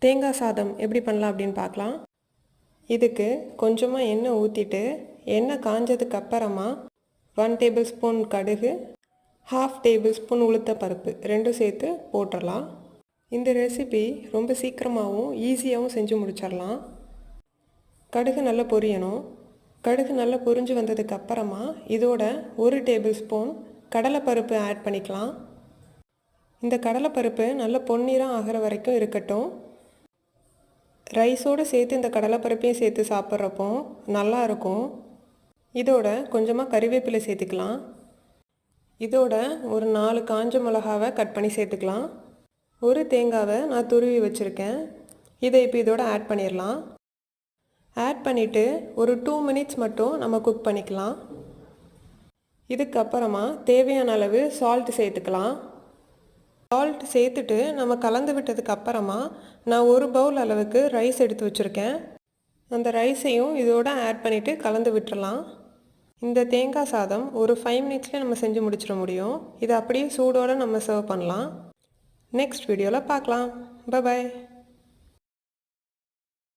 தேங்காய் சாதம் எப்படி பண்ணலாம் அப்படின்னு பார்க்கலாம். இதுக்கு கொஞ்சமாக எண்ணெய் ஊற்றிட்டு எண்ணெய் காஞ்சதுக்கு அப்புறமா 1 டேபிள் ஸ்பூன் கடுகு, 1/2 டேபிள் ஸ்பூன் உளுத்த பருப்பு ரெண்டும் சேர்த்து போட்டுடலாம். இந்த ரெசிபி ரொம்ப சீக்கிரமாகவும் ஈஸியாகவும் செஞ்சு முடிச்சிடலாம். கடுகு நல்லா பொரியணும். கடுகு நல்லா பொரிஞ்சு வந்ததுக்கு அப்புறமா இதோட 1 டேபிள் ஸ்பூன் கடலைப்பருப்பு ஆட் பண்ணிக்கலாம். இந்த கடலைப்பருப்பு நல்ல பொன்னிறம் ஆகிற வரைக்கும் இருக்கட்டும். ரைஸோடு சேர்த்து இந்த கடலைப்பருப்பையும் சேர்த்து சாப்பிட்றப்போ நல்லா இருக்கும். இதோட கொஞ்சமாக கறிவேப்பிலை சேர்த்துக்கலாம். இதோட ஒரு 4 காஞ்ச மிளகாவை கட் பண்ணி சேர்த்துக்கலாம். ஒரு தேங்காவை நான் துருவி வச்சுருக்கேன். இதை இப்போ இதோட ஆட் பண்ணிடலாம். ஆட் பண்ணிவிட்டு ஒரு 2 மினிட்ஸ் மட்டும் நம்ம குக் பண்ணிக்கலாம். இதுக்கப்புறமா தேவையான அளவு சால்ட் சேர்த்துக்கலாம். சால்ட் சேர்த்துட்டு நம்ம கலந்து விட்டதுக்கு அப்புறமா நான் 1 பவுல் அளவுக்கு ரைஸ் எடுத்து வச்சுருக்கேன். அந்த ரைஸையும் இதோட ஆட் பண்ணிவிட்டு கலந்து விட்டுறலாம். இந்த தேங்காய் சாதம் ஒரு 5 மினிட்ஸ்லேயே நம்ம செஞ்சு முடிச்சிட முடியும். இதை அப்படியே சூடோடு நம்ம சர்வ் பண்ணலாம். நெக்ஸ்ட் வீடியோவில் பார்க்கலாம். பை.